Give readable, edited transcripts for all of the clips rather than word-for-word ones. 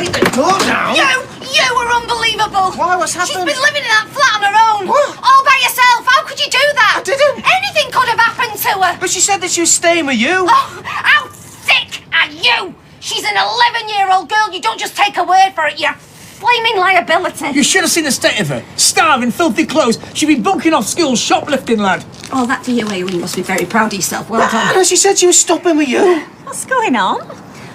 break the door down? You were unbelievable. Why? What's happened? She's been living in that flat on her own. What? All by herself. How could you do that? I didn't. Anything could have happened to her. But she said that she was staying with you. Oh, how sick are you? She's an 11-year-old girl. You don't just take her word for it. You're a flaming liability. You should have seen the state of her. Starving, filthy clothes. She'd be bunking off school, shoplifting, lad. Oh, that for you, you must be very proud of yourself. Well done. And she said she was stopping with you. What's going on?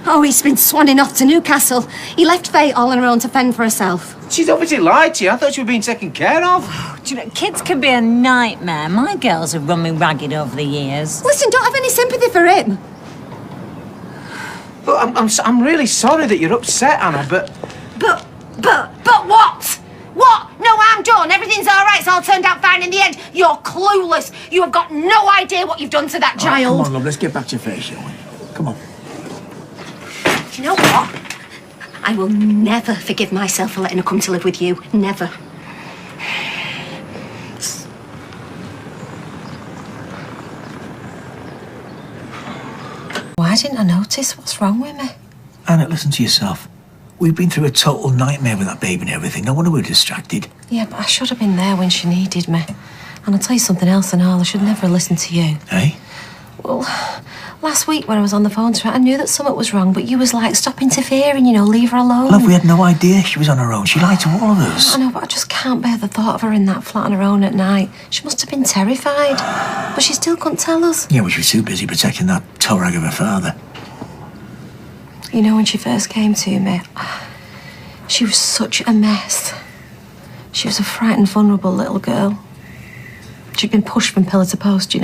Oh, he's been swanning off to Newcastle. He left Faye all on her own to fend for herself. She's obviously lied to you. I thought she was being taken care of. Do you know, kids can be a nightmare. My girls have run me ragged over the years. Listen, don't have any sympathy for him. But I'm really sorry that you're upset, Anna, but what? What? No, I'm done. Everything's all right. It's all turned out fine in the end. You're clueless. You have got no idea what you've done to that child. Come on, love, let's get back to Faye, shall we? Come on. Do you know what? I will never forgive myself for letting her come to live with you. Never. Why didn't I notice? What's wrong with me? Anna, listen to yourself. We've been through a total nightmare with that baby and everything. No wonder we're distracted. Yeah, but I should have been there when she needed me. And I'll tell you something else and all. I should never have listened to you. Hey? Well, last week when I was on the phone to her, I knew that something was wrong, but you was like, stop interfering, leave her alone. Love, we had no idea she was on her own. She lied to all of us. I know, but I just can't bear the thought of her in that flat on her own at night. She must have been terrified. But she still couldn't tell us. Yeah, well, she was too busy protecting that toe rag of her father. You know, when she first came to me, she was such a mess. She was a frightened, vulnerable little girl. She'd been pushed from pillar to post,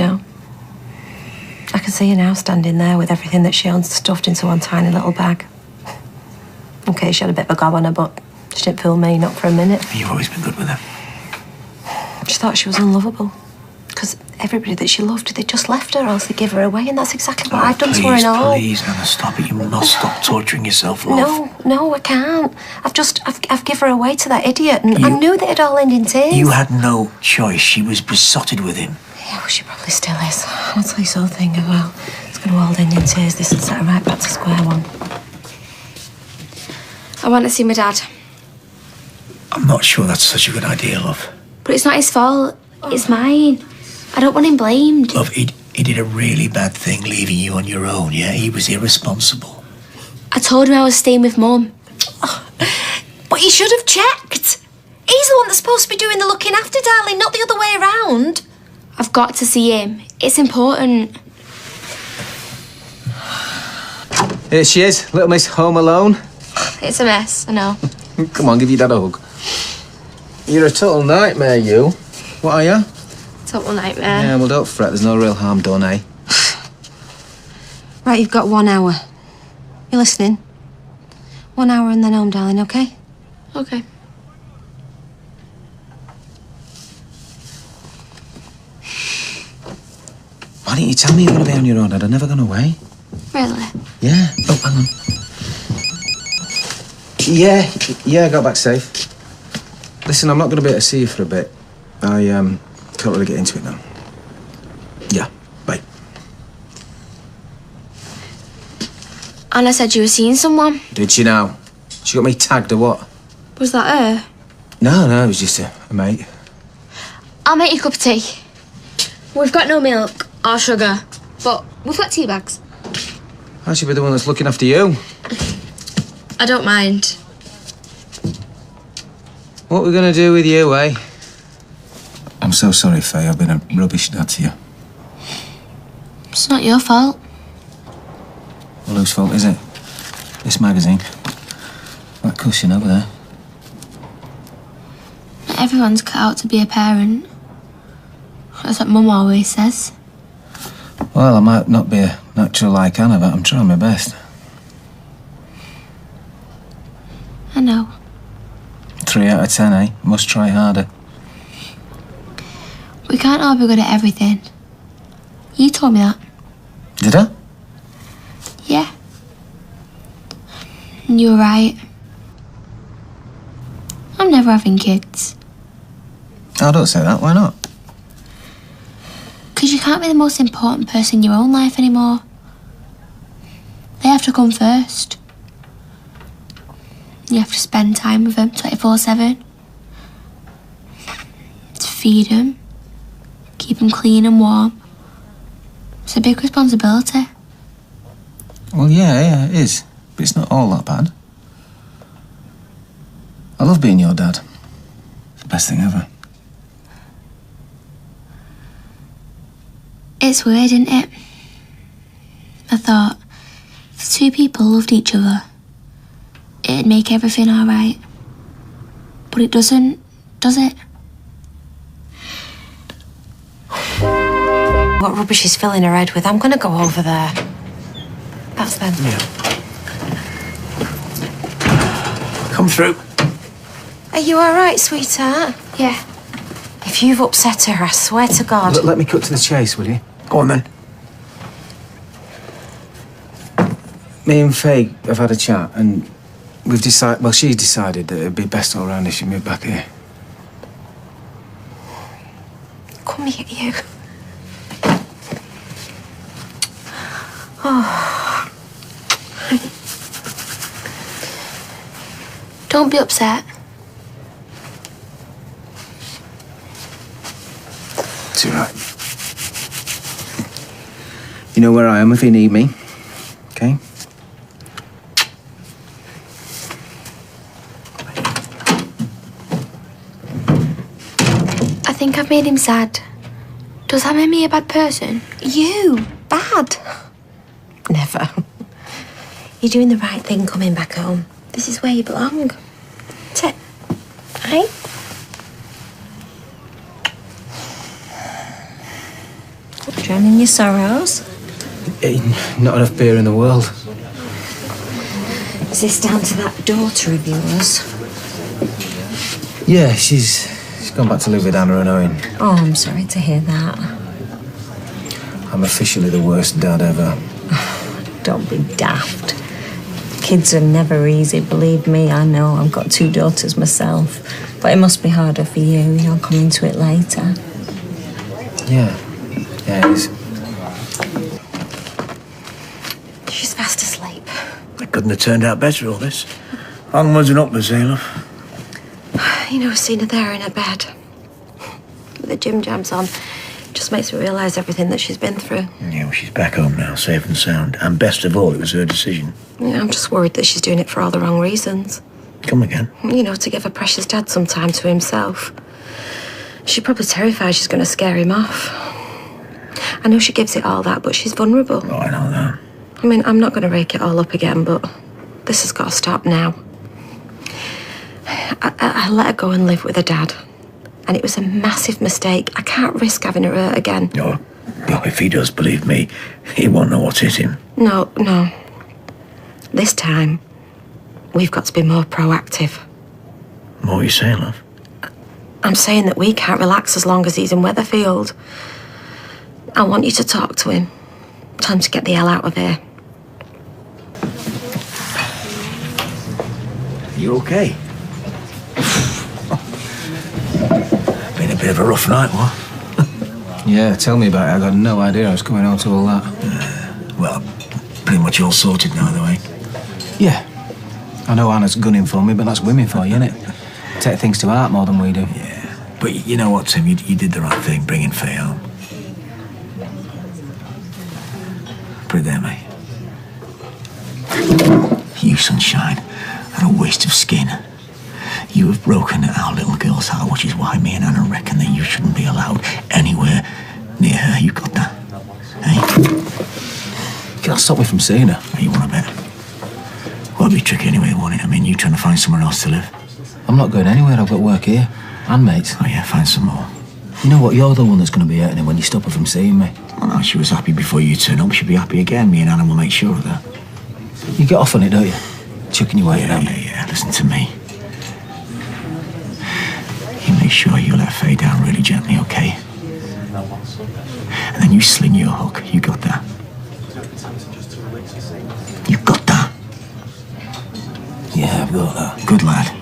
I can see her now standing there with everything that she owns stuffed into one tiny little bag. Okay, she had a bit of a gob on her, but she didn't fool me, not for a minute. You've always been good with her. She thought she was unlovable. Because everybody that she loved, they just left her, or else they give her away, and that's exactly what I've done to her and all. Please, Anna, stop it. You must stop torturing yourself, love. No, I can't. I've given her away to that idiot, and I knew that it'd all end in tears. You had no choice. She was besotted with him. Yeah, well, she probably still is. I'll tell you something, well, it's going to all end in tears. This will set her right back to square one. I want to see my dad. I'm not sure that's such a good idea, love. But it's not his fault. It's mine. I don't want him blamed. Love, he did a really bad thing leaving you on your own, yeah? He was irresponsible. I told him I was staying with Mum. Oh, but he should have checked. He's the one that's supposed to be doing the looking after, darling, not the other way around. I've got to see him. It's important. here she is, little Miss Home Alone. It's a mess, I know. Come on, give your dad a hug. You're a total nightmare, you. What are you? Total nightmare. Yeah, well, don't fret. There's no real harm done, eh? Right, you've got 1 hour. You listening? 1 hour and then home, darling, okay? Okay. Why didn't you tell me you were going to be on your own? I'd have never gone away. Really? Yeah. Oh, hang on. Yeah, I got back safe. Listen, I'm not going to be able to see you for a bit. I can't really get into it now. Yeah, bye. Anna said you were seeing someone. Did she now? She got me tagged or what? Was that her? No, it was just a mate. I'll make you a cup of tea. We've got no milk or sugar, but we've got tea bags. I should be the one that's looking after you. I don't mind. What we're going to do with you, eh? I'm so sorry, Faye. I've been a rubbish dad to you. It's not your fault. Well, whose fault is it? This magazine. That cushion over there. Not everyone's cut out to be a parent. That's what Mum always says. Well, I might not be a natural like Anna, but I'm trying my best. I know. 3 out of 10, eh? Must try harder. We can't all be good at everything. You told me that. Did I? Yeah. And you were right. I'm never having kids. Oh, don't say that. Why not? Because you can't be the most important person in your own life anymore. They have to come first. You have to spend time with them 24/7. To feed them, keep them clean and warm. It's a big responsibility. Well, yeah, it is. But it's not all that bad. I love being your dad. It's the best thing ever. It's weird, isn't it? I thought if two people loved each other, it'd make everything all right. But it doesn't, does it? What rubbish is filling her head with? I'm going to go over there. That's them. Yeah. Come through. Are you all right, sweetheart? Yeah. If you've upset her, I swear to God. Let me cut to the chase, will you? Go on then. Me and Faye have had a chat, and we've decided. Well, she's decided that it'd be best all round if she moved back here. Come here, you. Oh. Don't be upset. It's all right. You know where I am if you need me, okay? I think I've made him sad. Does that make me a bad person? You? Bad? Never. You're doing the right thing coming back home. This is where you belong. That's it. Hey? Drowning your sorrows? Not enough beer in the world. Is this down to that daughter of yours? Yeah, she's gone back to live with Anna and Owen. Oh, I'm sorry to hear that. I'm officially the worst dad ever. Don't be daft. Kids are never easy, believe me. I know, I've got 2 daughters myself. But it must be harder for you, I'll come into it later. Yeah, it is. She's fast asleep. It couldn't have turned out better, all this. Onwards and upwards, eh, love? You know, seeing her there in her bed, with the gym jams on, just makes me realise everything that she's been through. Yeah, well, she's back home now, safe and sound. And best of all, it was her decision. Yeah, I'm just worried that she's doing it for all the wrong reasons. Come again. You know, to give her precious dad some time to himself. She's probably terrified she's going to scare him off. I know she gives it all that, but she's vulnerable. Oh, I know that. I mean, I'm not going to rake it all up again, but this has got to stop now. I let her go and live with her dad. And it was a massive mistake. I can't risk having her hurt again. No, if he does, believe me, he won't know what's hit him. No. This time, we've got to be more proactive. What are you saying, love? I'm saying that we can't relax as long as he's in Weatherfield. I want you to talk to him. Time to get the hell out of here. You okay? Been a bit of a rough night, what? Yeah, tell me about it. I got no idea I was coming out to all that. Well, pretty much all sorted now, though, eh? Yeah. I know Anna's gunning for me, but that's women for you, innit? Take things to heart more than we do. Yeah. But you know what, Tim? You did the right thing, bringing Faye home. Put it there, mate. You, sunshine, are a waste of skin. You have broken our little girl's heart, which is why me and Anna reckon that you shouldn't be allowed anywhere near her. You got that? Hey? You can't stop me from seeing her. You want to bet? Well, it'd be tricky anyway, won't it? I mean, you trying to find somewhere else to live. I'm not going anywhere. I've got work here. And mates. Oh, yeah, find some more. You know what? You're the one that's going to be hurting her when you stop her from seeing me. Well, no, she was happy before you turn up. She'll be happy again. Me and Anna will make sure of that. You get off on it, don't you? Chucking your weight at me. Yeah. Listen to me. You make sure you let Faye down really gently, okay? And then you sling your hook. You got that? You got that? Yeah, I've got that. Good lad.